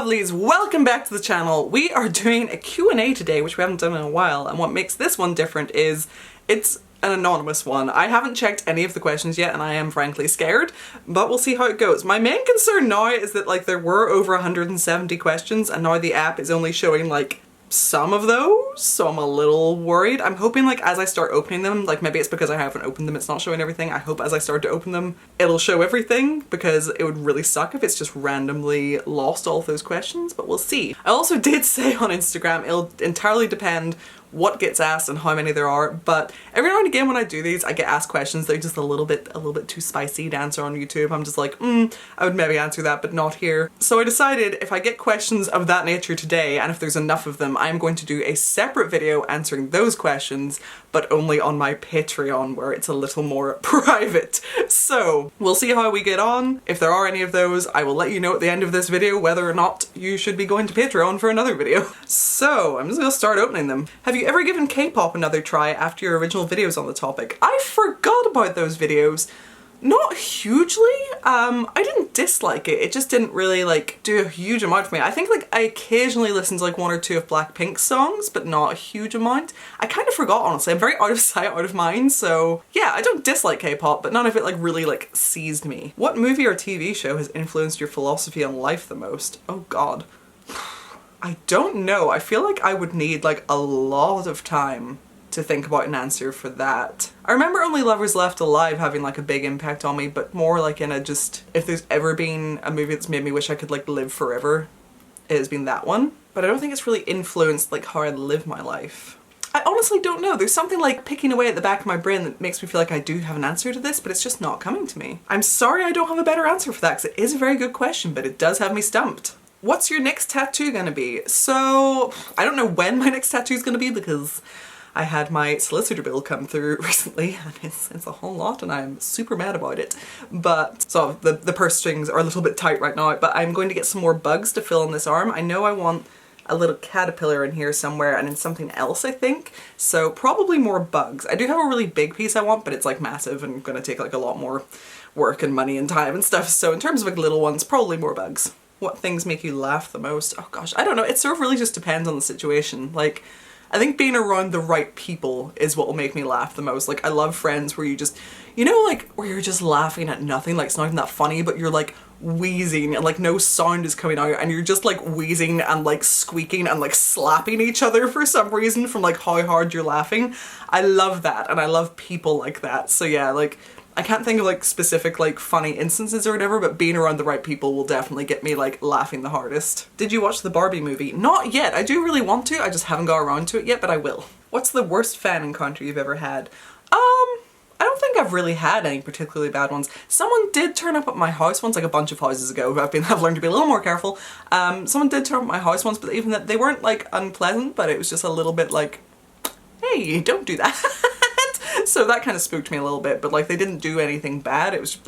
lovelies, welcome back to the channel. We are doing a Q&A today, which we haven't done in a while, and what makes this one different is it's an anonymous one. I haven't checked any of the questions yet and I am frankly scared, but we'll see how it goes. My main concern now is that there were over 170 questions and now the app is only showing some of those, so I'm a little worried. I'm hoping as I start opening them, maybe it's because I haven't opened them, it's not showing everything. I hope as I start to open them, it'll show everything, because it would really suck if it's just randomly lost all of those questions, but we'll see. I also did say on Instagram, it'll entirely depend what gets asked and how many there are, but every now and again when I do these I get asked questions that are just a little bit too spicy to answer on YouTube. I'm just I would maybe answer that but not here. So I decided if I get questions of that nature today, and if there's enough of them, I'm going to do a separate video answering those questions, but only on my Patreon where it's a little more private. So we'll see how we get on. If there are any of those, I will let you know at the end of this video whether or not you should be going to Patreon for another video. So I'm just gonna start opening them. Have you ever given K-pop another try after your original videos on the topic? I forgot about those videos. Not hugely. I didn't dislike it. It just didn't really do a huge amount for me. I think I occasionally listen to one or two of Blackpink's songs, but not a huge amount. I kind of forgot, honestly. I'm very out of sight, out of mind, so yeah, I don't dislike K-pop, but none of it really seized me. What movie or TV show has influenced your philosophy on life the most? Oh god. I don't know. I feel I would need a lot of time to think about an answer for that. I remember Only Lovers Left Alive having a big impact on me, but more in a just, if there's ever been a movie that's made me wish I could live forever, it has been that one. But I don't think it's really influenced how I live my life. I honestly don't know. There's something picking away at the back of my brain that makes me feel I do have an answer to this, but it's just not coming to me. I'm sorry I don't have a better answer for that, because it is a very good question, but it does have me stumped. What's your next tattoo gonna be? So, I don't know when my next tattoo is gonna be because I had my solicitor bill come through recently and it's a whole lot and I'm super mad about it. But, so the purse strings are a little bit tight right now, but I'm going to get some more bugs to fill in this arm. I know I want a little caterpillar in here somewhere and in something else, I think. So probably more bugs. I do have a really big piece I want, but it's massive and gonna take a lot more work and money and time and stuff. So in terms of little ones, probably more bugs. What things make you laugh the most? Oh gosh, I don't know. It sort of really just depends on the situation. I think being around the right people is what will make me laugh the most. I love friends where you just, where you're just laughing at nothing, it's not even that funny, but you're wheezing and no sound is coming out and you're just wheezing and squeaking and slapping each other for some reason from how hard you're laughing. I love that and I love people like that. So yeah, I can't think of specific funny instances or whatever, but being around the right people will definitely get me laughing the hardest. Did you watch the Barbie movie? Not yet. I do really want to. I just haven't got around to it yet, but I will. What's the worst fan encounter you've ever had? I don't think I've really had any particularly bad ones. Someone did turn up at my house once, a bunch of houses ago. I've learned to be a little more careful. Someone did turn up at my house once, but even that they weren't unpleasant, but it was just a little bit hey, don't do that. So that kind of spooked me a little bit, but they didn't do anything bad. It was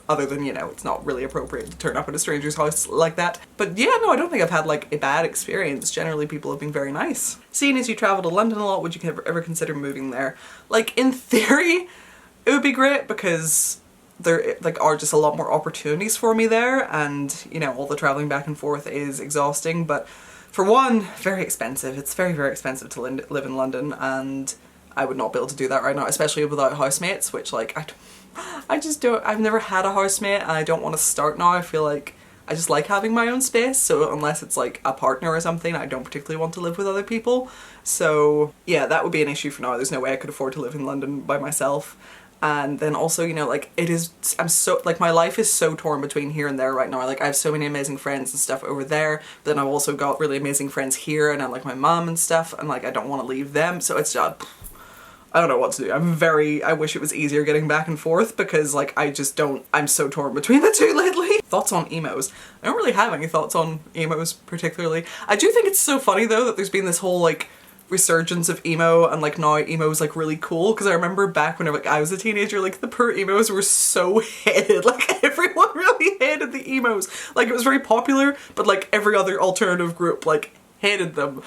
other than, it's not really appropriate to turn up at a stranger's house like that. But yeah, no, I don't think I've had a bad experience. Generally people have been very nice. Seeing as you travel to London a lot, would you ever consider moving there? In theory, it would be great because there are just a lot more opportunities for me there, and all the traveling back and forth is exhausting, but for one, very expensive. It's very, very expensive to live in London, and I would not be able to do that right now, especially without housemates, which I just don't, I've never had a housemate and I don't want to start now. I feel I just like having my own space, so unless it's a partner or something, I don't particularly want to live with other people. So yeah, that would be an issue for now. There's no way I could afford to live in London by myself. And then also, it is, I'm so, my life is so torn between here and there right now. I have so many amazing friends and stuff over there, but then I've also got really amazing friends here, and I my mom and stuff, and I don't want to leave them, so it's just, I don't know what to do. I wish it was easier getting back and forth because I'm so torn between the two lately. Thoughts on emos? I don't really have any thoughts on emos particularly. I do think it's so funny though that there's been this whole resurgence of emo, and now emo is really cool, because I remember back whenever I was a teenager, the poor emos were so hated. Everyone really hated the emos. It was very popular, but every other alternative group hated them.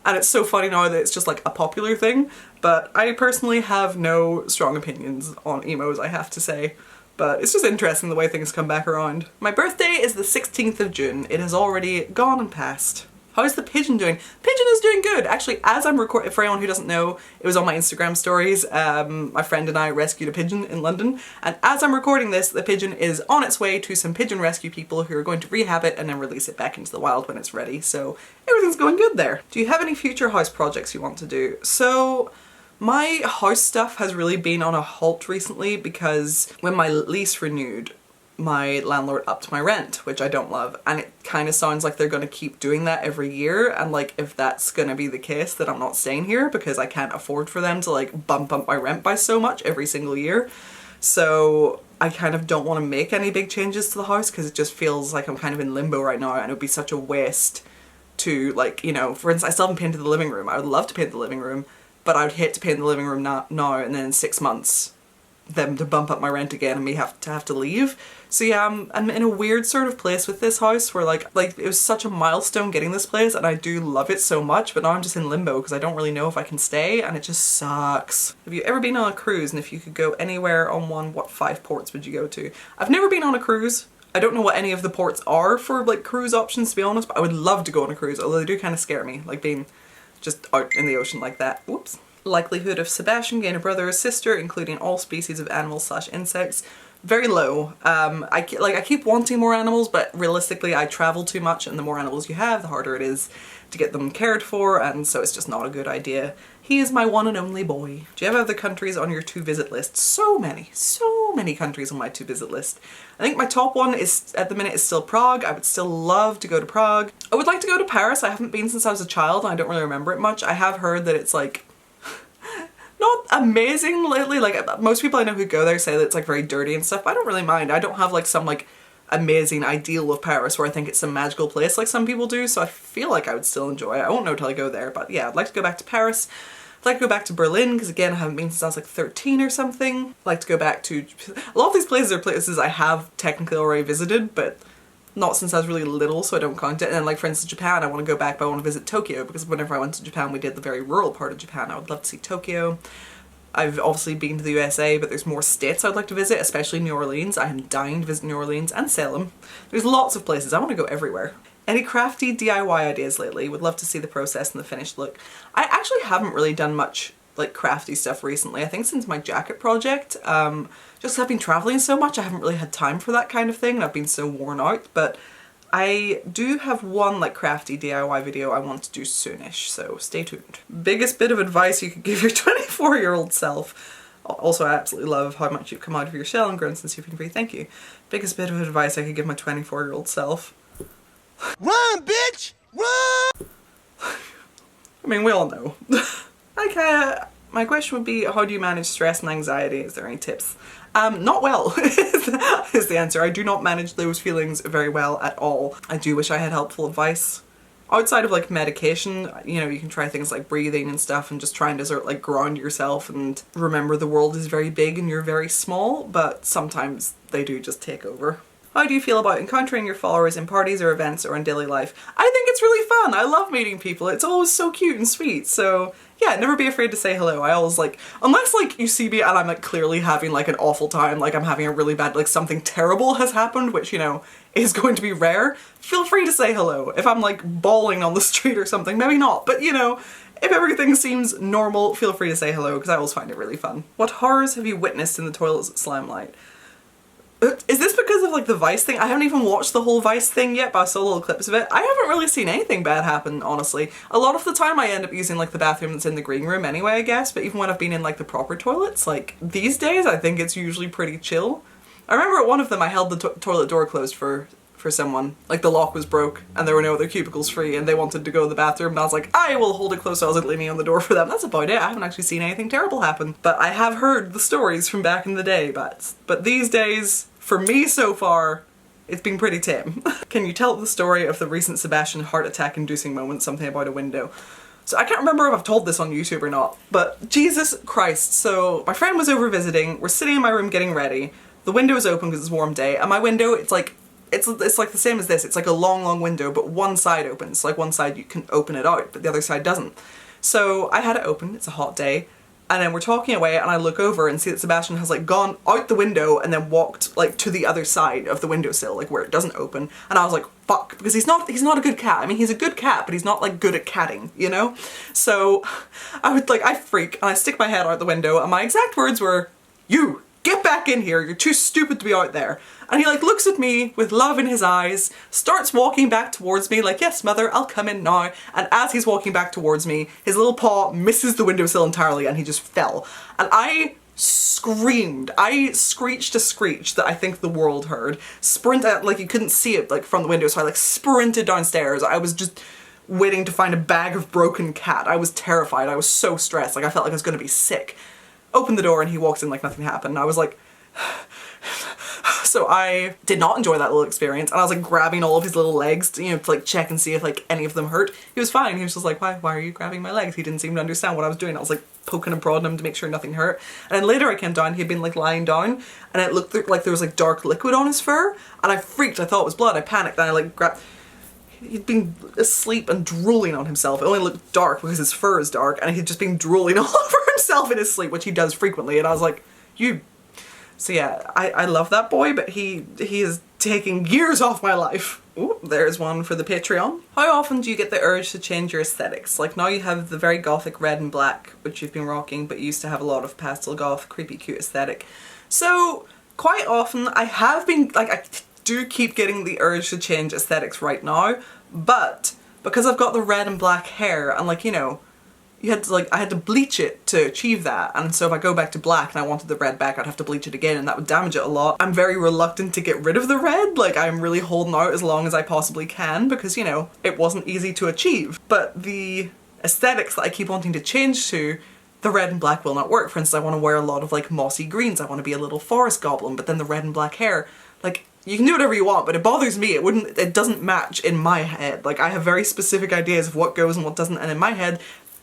And it's so funny now that it's just a popular thing, but I personally have no strong opinions on emos, I have to say. But it's just interesting the way things come back around. My birthday is the 16th of June. It has already gone and passed. How's the pigeon doing? Pigeon is doing good. Actually, as I'm recording, for anyone who doesn't know, it was on my Instagram stories. My friend and I rescued a pigeon in London. And as I'm recording this, the pigeon is on its way to some pigeon rescue people who are going to rehab it and then release it back into the wild when it's ready. So everything's going good there. Do you have any future house projects you want to do? So my house stuff has really been on a halt recently because when my lease renewed, my landlord upped my rent, which I don't love, and it kind of sounds like they're going to keep doing that every year, and like if that's going to be the case, then I'm not staying here because I can't afford for them to like bump up my rent by so much every single year. So I kind of don't want to make any big changes to the house because it just feels like I'm kind of in limbo right now, and it would be such a waste to, like, you know, for instance, I still haven't painted the living room. I would love to paint the living room, but I would hate to paint the living room now and then in 6 months them to bump up my rent again and me have to leave. So yeah, I'm in a weird sort of place with this house where like it was such a milestone getting this place and I do love it so much, but now I'm just in limbo because I don't really know if I can stay and it just sucks. Have you ever been on a cruise, and if you could go anywhere on one, what 5 ports would you go to? I've never been on a cruise. I don't know what any of the ports are for like cruise options, to be honest, but I would love to go on a cruise, although they do kind of scare me, like being just out in the ocean like that. Whoops. Likelihood of Sebastian gaining a brother or sister, including all species of animals / insects. Very low. I keep wanting more animals, but realistically I travel too much, and the more animals you have, the harder it is to get them cared for, and so it's just not a good idea. He is my one and only boy. Do you have other countries on your to-visit list? So many countries on my to-visit list. I think my top one is, at the minute, is still Prague. I would still love to go to Prague. I would like to go to Paris. I haven't been since I was a child, and I don't really remember it much. I have heard that it's like not amazing lately. Like most people I know who go there say that it's like very dirty and stuff. I don't really mind. I don't have like some like amazing ideal of Paris where I think it's some magical place like some people do, so I feel like I would still enjoy it. I won't know till I go there, but yeah, I'd like to go back to Paris. I'd like to go back to Berlin because again I haven't been since I was like 13 or something. I'd like to go back to a lot of these places are places I have technically already visited, but not since I was really little, so I don't count it. And then like for instance Japan, I want to go back, but I want to visit Tokyo because whenever I went to Japan we did the very rural part of Japan. I would love to see Tokyo. I've obviously been to the USA, but there's more states I'd like to visit, especially New Orleans. I am dying to visit New Orleans and Salem. There's lots of places. I want to go everywhere. Any crafty DIY ideas lately? Would love to see the process and the finished look. I actually haven't really done much like crafty stuff recently. I think since my jacket project, just I've been traveling so much, I haven't really had time for that kind of thing and I've been so worn out, but I do have one like crafty DIY video I want to do soonish, so stay tuned. Biggest bit of advice you could give your 24-year-old self. Also, I absolutely love how much you've come out of your shell and grown since you've been free. Thank you. Biggest bit of advice I could give my 24-year-old self. Run, bitch! Run! I mean, we all know. Okay, my question would be, how do you manage stress and anxiety? Is there any tips? Not well, is the answer. I do not manage those feelings very well at all. I do wish I had helpful advice. Outside of like medication, you know, you can try things like breathing and stuff and just trying to sort of like ground yourself and remember the world is very big and you're very small, but sometimes they do just take over. How do you feel about encountering your followers in parties or events or in daily life? I think it's really fun. I love meeting people. It's always so cute and sweet. So yeah, never be afraid to say hello. I always like, unless like you see me and I'm like clearly having like an awful time, like I'm having a really bad, like something terrible has happened, which you know, is going to be rare, feel free to say hello. If I'm like bawling on the street or something, maybe not, but you know, if everything seems normal, feel free to say hello because I always find it really fun. What horrors have you witnessed in the toilets at Slimelight? Is this because of like the Vice thing? I haven't even watched the whole Vice thing yet, but I saw little clips of it. I haven't really seen anything bad happen, honestly. A lot of the time I end up using like the bathroom that's in the green room anyway, I guess, but even when I've been in like the proper toilets, like these days I think it's usually pretty chill. I remember at one of them I held the toilet door closed for someone. Like the lock was broke and there were no other cubicles free and they wanted to go to the bathroom and I was like, I will hold it closed, so I was like leaning on the door for them. That's about it. I haven't actually seen anything terrible happen. But I have heard the stories from back in the day, but these days, for me so far, it's been pretty tame. Can you tell the story of the recent Sebastian heart attack inducing moment, something about a window? So I can't remember if I've told this on YouTube or not, but Jesus Christ. So my friend was over visiting, we're sitting in my room getting ready, the window is open because it's a warm day, and my window, it's like the same as this. It's like a long window, but one side opens. Like one side you can open it out, but the other side doesn't. So I had it open, it's a hot day, And then we're talking away and I look over and see that Sebastian has like gone out the window and then walked like to the other side of the windowsill, like where it doesn't open. And I was like, fuck, because he's not a good cat. I mean, he's a good cat, but he's not like good at catting, you know? So I freak and I stick my head out the window and my exact words were, "You, get back in here, you're too stupid to be out there." And he like looks at me with love in his eyes, starts walking back towards me like, "Yes, mother, I'll come in now." And as he's walking back towards me, his little paw misses the windowsill entirely and he just fell. And I screamed. I screeched a screech that I think the world heard. Sprint out, like you couldn't see it like from the window, so I like sprinted downstairs. I was just waiting to find a bag of broken cat. I was terrified. I was so stressed. Like I felt like I was gonna be sick. Opened the door and he walks in like nothing happened. I was like, so I did not enjoy that little experience, and I was like grabbing all of his little legs to, you know, to like check and see if like any of them hurt. He was fine. He was just like, why are you grabbing my legs? He didn't seem to understand what I was doing. I was like poking and prodding him to make sure nothing hurt. And then later I came down, he'd been like lying down and it looked like there was like dark liquid on his fur, and I freaked. I thought it was blood. I panicked and I like grabbed. He'd been asleep and drooling on himself. It only looked dark because his fur is dark, and he'd just been drooling all over himself in his sleep, which he does frequently. And I was like, you. So yeah, I love that boy, but he is taking years off my life. Ooh, there's one for the Patreon. How often do you get the urge to change your aesthetics? Like now you have the very gothic red and black, which you've been rocking, but you used to have a lot of pastel goth, creepy cute aesthetic. So quite often I have been, like I do keep getting the urge to change aesthetics right now, but because I've got the red and black hair and like, you know, I had to bleach it to achieve that, and so if I go back to black and I wanted the red back, I'd have to bleach it again and that would damage it a lot. I'm very reluctant to get rid of the red, like I'm really holding out as long as I possibly can because, you know, it wasn't easy to achieve. But the aesthetics that I keep wanting to change to, the red and black will not work. For instance, I want to wear a lot of like mossy greens, I want to be a little forest goblin, but then the red and black hair, like, you can do whatever you want, but it bothers me. It doesn't match in my head. Like I have very specific ideas of what goes and what doesn't, and in my head,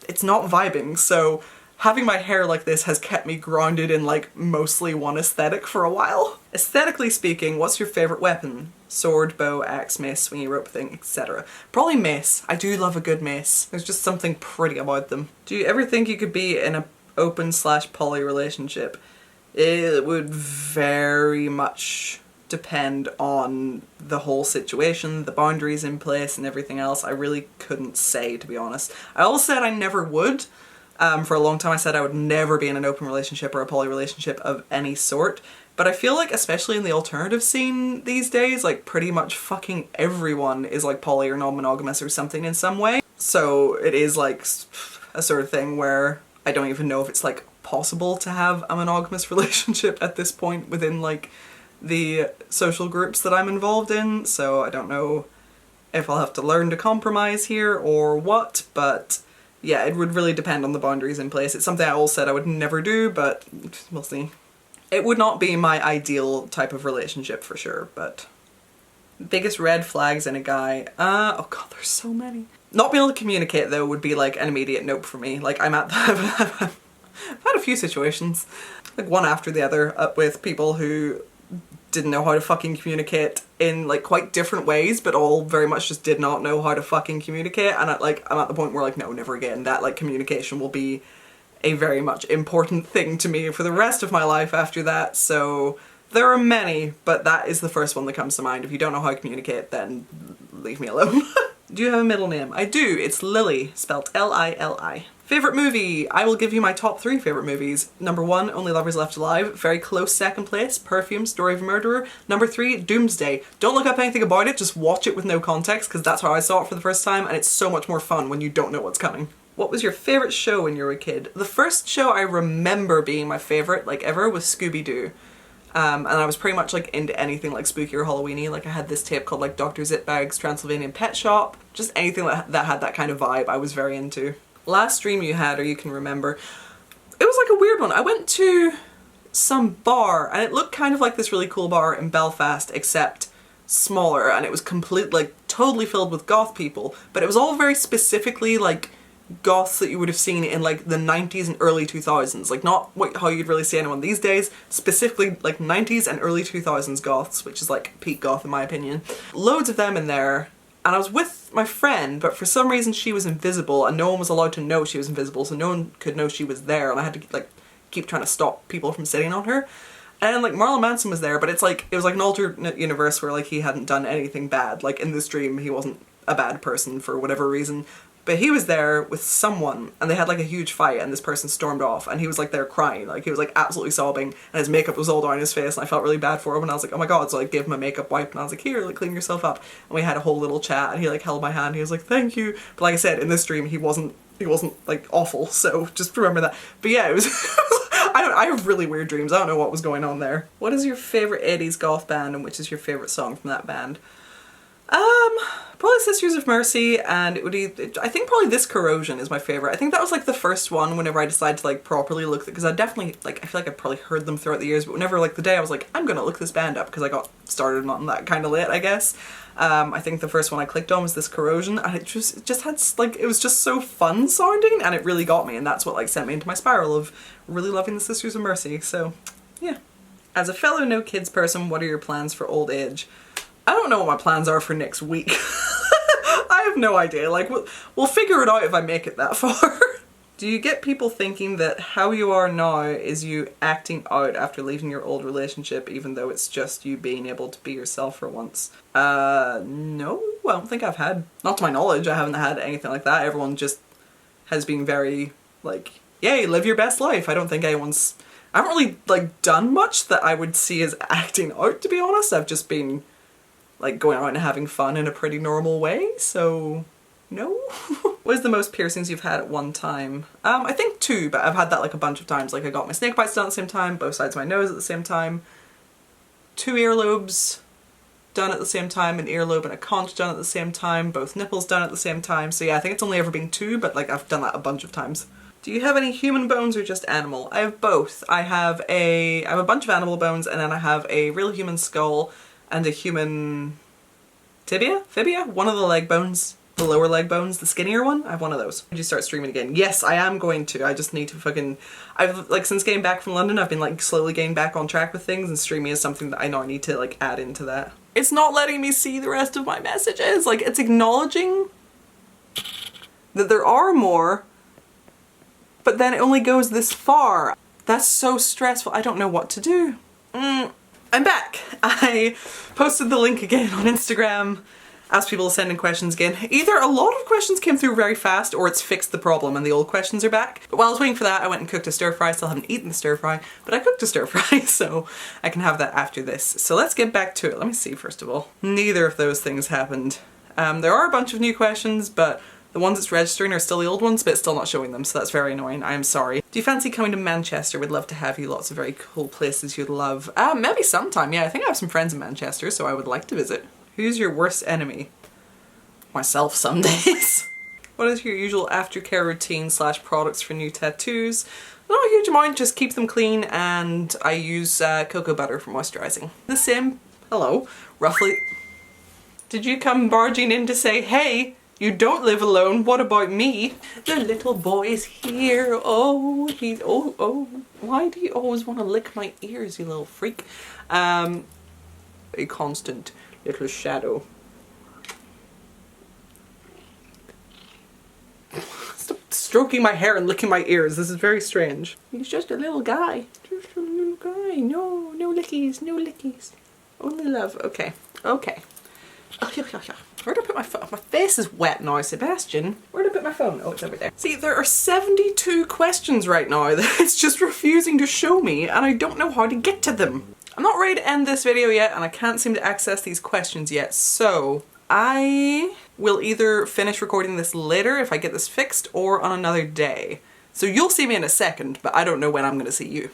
it's not vibing. So having my hair like this has kept me grounded in like mostly one aesthetic for a while. Aesthetically speaking, what's your favorite weapon? Sword, bow, axe, mace, swingy rope thing, etc. Probably mace. I do love a good mace. There's just something pretty about them. Do you ever think you could be in an open/poly relationship? It would very much depend on the whole situation, the boundaries in place and everything else. I really couldn't say, to be honest. I always said I never would. For a long time I said I would never be in an open relationship or a poly relationship of any sort. But I feel like, especially in the alternative scene these days, like pretty much fucking everyone is like poly or non-monogamous or something in some way. So it is like a sort of thing where I don't even know if it's like possible to have a monogamous relationship at this point within like the social groups that I'm involved in, so I don't know if I'll have to learn to compromise here or what, but yeah, it would really depend on the boundaries in place. It's something I always said I would never do, but we'll see. It would not be my ideal type of relationship for sure, but biggest red flags in a guy, oh god, there's so many. Not being able to communicate though would be like an immediate nope for me. Like I'm at the I've had a few situations, like one after the other, with people who didn't know how to fucking communicate in like quite different ways, but all very much just did not know how to fucking communicate. And I'm at the point where like, no, never again. That like communication will be a very much important thing to me for the rest of my life after that. So there are many, but that is the first one that comes to mind. If you don't know how to communicate, then leave me alone. Do you have a middle name? I do. It's Lily, spelt L-I-L-I. Favorite movie? I will give you my top 3 favorite movies. Number 1, Only Lovers Left Alive. Very close second place, Perfume, Story of a Murderer. Number 3, Doomsday. Don't look up anything about it, just watch it with no context, because that's how I saw it for the first time, and it's so much more fun when you don't know what's coming. What was your favorite show when you were a kid? The first show I remember being my favorite, like ever, was Scooby-Doo. And I was pretty much like into anything like spooky or Halloweeny. Like I had this tape called like Dr. Zitbag's Transylvanian Pet Shop. Just anything that had that kind of vibe I was very into. Last stream you had, or you can remember, it was like a weird one. I went to some bar and it looked kind of like this really cool bar in Belfast, except smaller, and it was completely like totally filled with goth people, but it was all very specifically like goths that you would have seen in like the 90s and early 2000s, like not how you'd really see anyone these days, specifically like 90s and early 2000s goths, which is like peak goth in my opinion. Loads of them in there, and I was with my friend, but for some reason she was invisible and no one was allowed to know she was invisible, so no one could know she was there, and I had to like keep trying to stop people from sitting on her. And like Marlon Manson was there, but it's like, it was like an alternate universe where like he hadn't done anything bad. Like in this dream he wasn't a bad person for whatever reason. But he was there with someone and they had like a huge fight and this person stormed off and he was like there crying. Like he was like absolutely sobbing and his makeup was all down his face and I felt really bad for him and I was like, oh my god. So I gave him a makeup wipe and I was like, here, like clean yourself up. And we had a whole little chat and he like held my hand. He was like, thank you. But like I said, in this dream he wasn't like awful. So just remember that. But yeah, it was I have really weird dreams. I don't know what was going on there. What is your favorite 80s goth band and which is your favorite song from that band? Probably Sisters of Mercy, and it would I think probably This Corrosion is my favorite. I think that was like the first one whenever I decided to like properly look, because I definitely like, I feel like I probably heard them throughout the years, but whenever like the day I was like, I'm gonna look this band up, because I got started on that kind of late, I guess. I think the first one I clicked on was This Corrosion, and it just had like, it was just so fun sounding, and it really got me, and that's what like sent me into my spiral of really loving the Sisters of Mercy. So yeah. As a fellow no kids person, what are your plans for old age? I don't know what my plans are for next week. I have no idea. Like, we'll figure it out if I make it that far. Do you get people thinking that how you are now is you acting out after leaving your old relationship, even though it's just you being able to be yourself for once? No, I don't think I've had, not to my knowledge, I haven't had anything like that. Everyone just has been very, like, yay, live your best life. I don't think anyone's, I haven't really, like, done much that I would see as acting out, to be honest. I've just been like going out and having fun in a pretty normal way, so no. What is the most piercings you've had at one time? I think 2, but I've had that like a bunch of times. Like I got my snake bites done at the same time, both sides of my nose at the same time, 2 earlobes done at the same time, an earlobe and a conch done at the same time, both nipples done at the same time. So yeah, I think it's only ever been 2, but like I've done that a bunch of times. Do you have any human bones or just animal? I have both. I have a bunch of animal bones, and then I have a real human skull and a human fibia? One of the leg bones, the lower leg bones, the skinnier one. I have one of those. Did you start streaming again? Yes, I am going to. I just need to fucking, I've like, since getting back from London, I've been like slowly getting back on track with things, and streaming is something that I know I need to like add into that. It's not letting me see the rest of my messages. Like, it's acknowledging that there are more, but then it only goes this far. That's so stressful. I don't know what to do. I'm back. I posted the link again on Instagram, asked people to send in questions again. Either a lot of questions came through very fast or it's fixed the problem and the old questions are back. But while I was waiting for that, I went and cooked a stir fry. I still haven't eaten the stir fry, but I cooked a stir fry, so I can have that after this. So let's get back to it. Let me see first of all. Neither of those things happened. There are a bunch of new questions, but the ones it's registering are still the old ones, but it's still not showing them, so that's very annoying. I am sorry. Do you fancy coming to Manchester? Would love to have you. Lots of very cool places you'd love. Maybe sometime, yeah. I think I have some friends in Manchester, so I would like to visit. Who's your worst enemy? Myself some days. What is your usual aftercare routine / products for new tattoos? Not a huge amount, just keep them clean, and I use cocoa butter for moisturizing. The same, hello, roughly. Did you come barging in to say, hey, you don't live alone, what about me? The little boy's here, oh, why do you always want to lick my ears, you little freak? A constant little shadow. Stop stroking my hair and licking my ears, this is very strange. He's just a little guy. Just a little guy, no lickies, no lickies. Only love, okay. Where'd I put my phone? My face is wet now, Sebastian. Where'd I put my phone? Oh, it's over there. See, there are 72 questions right now that it's just refusing to show me, and I don't know how to get to them. I'm not ready to end this video yet, and I can't seem to access these questions yet, so I will either finish recording this later if I get this fixed, or on another day. So you'll see me in a second, but I don't know when I'm gonna see you.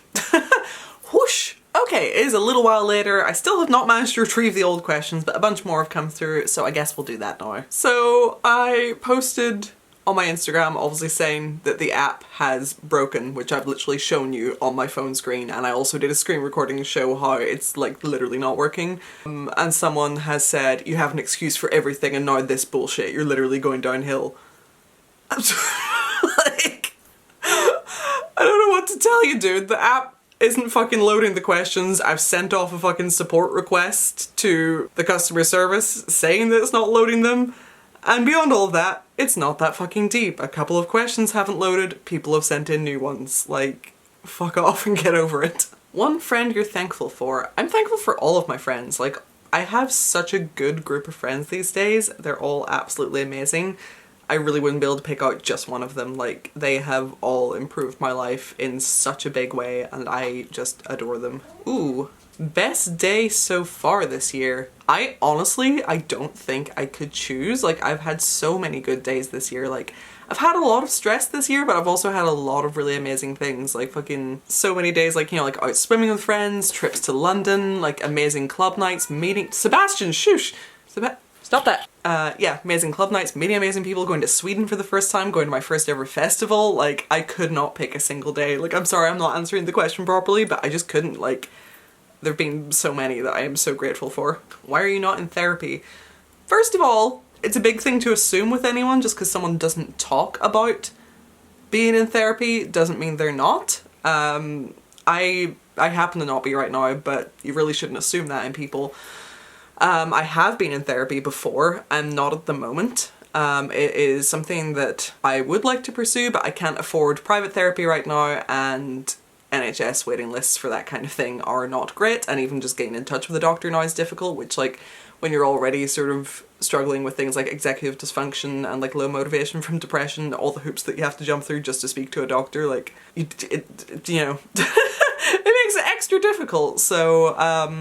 Whoosh! Okay, it is a little while later. I still have not managed to retrieve the old questions, but a bunch more have come through, so I guess we'll do that now. So I posted on my Instagram obviously saying that the app has broken, which I've literally shown you on my phone screen, and I also did a screen recording to show how it's like literally not working. And someone has said, you have an excuse for everything and now this bullshit, you're literally going downhill. Like, I don't know what to tell you, dude. The app isn't fucking loading the questions. I've sent off a fucking support request to the customer service saying that it's not loading them. And beyond all of that, it's not that fucking deep. A couple of questions haven't loaded, people have sent in new ones. Like, fuck off and get over it. One friend you're thankful for. I'm thankful for all of my friends. Like, I have such a good group of friends these days. They're all absolutely amazing. I really wouldn't be able to pick out just one of them. Like, they have all improved my life in such a big way, and I just adore them. Ooh. Best day so far this year. I don't think I could choose. Like, I've had so many good days this year. Like, I've had a lot of stress this year, but I've also had a lot of really amazing things. Like, fucking so many days, like, you know, like out swimming with friends, trips to London, like amazing club nights, meeting— Sebastian, shush! Stop that. Yeah, amazing club nights, meeting amazing people, going to Sweden for the first time, going to my first ever festival. Like, I could not pick a single day. Like, I'm sorry I'm not answering the question properly, but I just couldn't. Like, there've been so many that I am so grateful for. Why are you not in therapy? First of all, it's a big thing to assume with anyone. Just because someone doesn't talk about being in therapy doesn't mean they're not. I happen to not be right now, but you really shouldn't assume that in people. I have been in therapy before. I'm not at the moment. It is something that I would like to pursue, but I can't afford private therapy right now, and NHS waiting lists for that kind of thing are not great, and even just getting in touch with a doctor now is difficult, which, like, when you're already sort of struggling with things like executive dysfunction and like low motivation from depression, all the hoops that you have to jump through just to speak to a doctor, like, you know, it makes it extra difficult. So,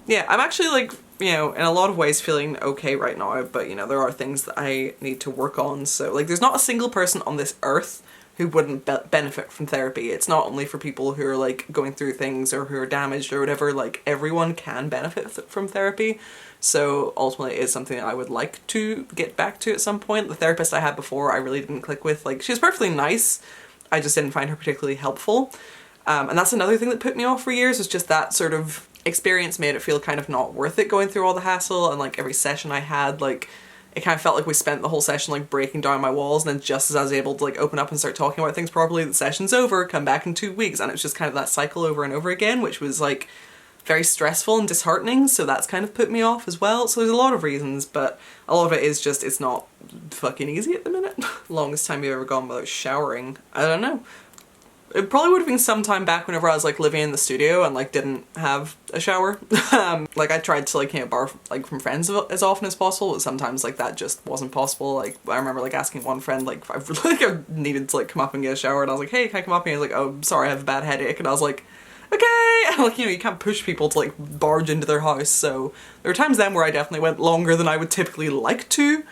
yeah, I'm actually, like, you know, in a lot of ways feeling okay right now, but, you know, there are things that I need to work on. So, like, there's not a single person on this earth who wouldn't benefit from therapy. It's not only for people who are, like, going through things or who are damaged or whatever. Like, everyone can benefit from therapy. So ultimately it is something I would like to get back to at some point. The therapist I had before I really didn't click with. Like, she was perfectly nice, I just didn't find her particularly helpful. And that's another thing that put me off for years, was just that sort of experience made it feel kind of not worth it going through all the hassle. And like every session I had, like, it kind of felt like we spent the whole session like breaking down my walls, and then just as I was able to like open up and start talking about things properly, the session's over, come back in 2 weeks, and it was just kind of that cycle over and over again, which was like very stressful and disheartening. So that's kind of put me off as well. So there's a lot of reasons, but a lot of it is just, it's not fucking easy at the minute. Longest time you've ever gone without showering? I don't know. It probably would have been some time back whenever I was like living in the studio and like didn't have a shower. Like I tried to like, you know, borrow like from friends as often as possible, but sometimes like that just wasn't possible. Like I remember like asking one friend like I needed to like come up and get a shower, and I was like, hey, can I come up? And he was like, oh, sorry, I have a bad headache. And I was like, okay. And like, you know, you can't push people to like barge into their house. So there were times then where I definitely went longer than I would typically like to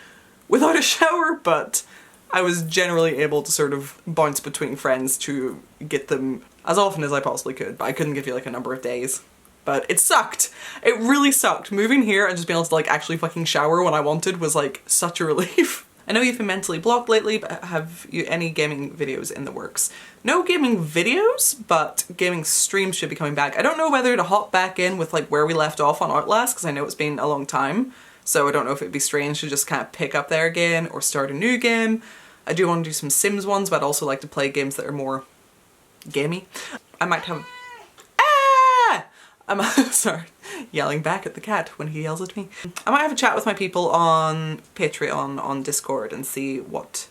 without a shower, but I was generally able to sort of bounce between friends to get them as often as I possibly could, but I couldn't give you like a number of days. But it sucked. It really sucked. Moving here and just being able to like actually fucking shower when I wanted was like such a relief. I know you've been mentally blocked lately, but have you any gaming videos in the works? No gaming videos, but gaming streams should be coming back. I don't know whether to hop back in with like where we left off on Outlast, because I know it's been a long time. So I don't know if it'd be strange to just kind of pick up there again or start a new game. I do want to do some Sims ones, but I'd also like to play games that are more gamey. I might have... Ah! I'm sorry, yelling back at the cat when he yells at me. I might have a chat with my people on Patreon, on Discord, and see what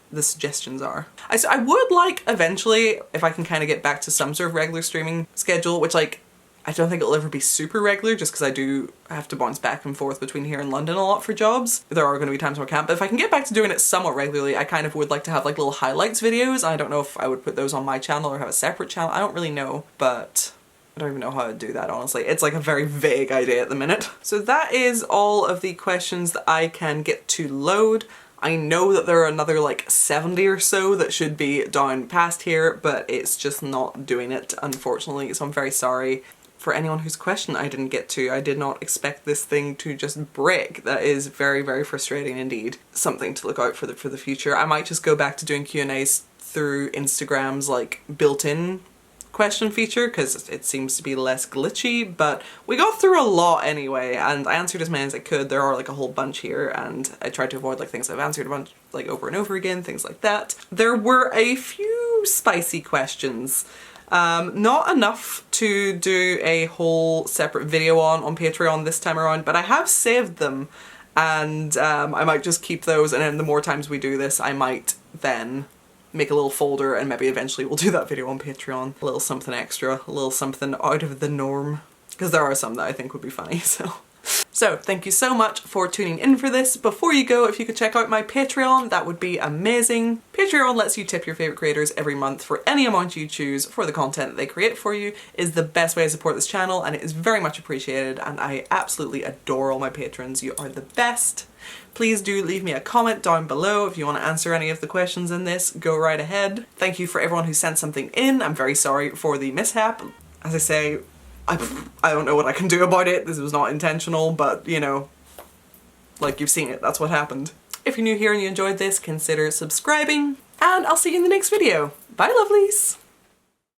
the suggestions are. I would like eventually, if I can kind of get back to some sort of regular streaming schedule, which like I don't think it'll ever be super regular just because I do have to bounce back and forth between here and London a lot for jobs. There are going to be times where I can't, but if I can get back to doing it somewhat regularly, I kind of would like to have like little highlights videos. I don't know if I would put those on my channel or have a separate channel. I don't really know, but I don't even know how I'd do that, honestly. It's like a very vague idea at the minute. So that is all of the questions that I can get to load. I know that there are another like 70 or so that should be down past here, but it's just not doing it, unfortunately, so I'm very sorry. For anyone whose question I didn't get to, I did not expect this thing to just break. That is very, very frustrating indeed. Something to look out for the future. I might just go back to doing Q&As through Instagram's like built-in question feature, because it seems to be less glitchy, but we got through a lot anyway, and I answered as many as I could. There are like a whole bunch here, and I tried to avoid like things I've answered a bunch like over and over again, things like that. There were a few spicy questions. Not enough to do a whole separate video on Patreon this time around, but I have saved them, and I might just keep those, and then the more times we do this I might then make a little folder and maybe eventually we'll do that video on Patreon. A little something extra, a little something out of the norm, because there are some that I think would be funny, so. So thank you so much for tuning in for this. Before you go, if you could check out my Patreon, that would be amazing. Patreon lets you tip your favourite creators every month for any amount you choose for the content that they create for you. It is the best way to support this channel, and it is very much appreciated, and I absolutely adore all my patrons. You are the best. Please do leave me a comment down below if you want to answer any of the questions in this. Go right ahead. Thank you for everyone who sent something in. I'm very sorry for the mishap. As I say, I don't know what I can do about it. This was not intentional, but you know, like you've seen it, that's what happened. If you're new here and you enjoyed this, consider subscribing, and I'll see you in the next video. Bye lovelies!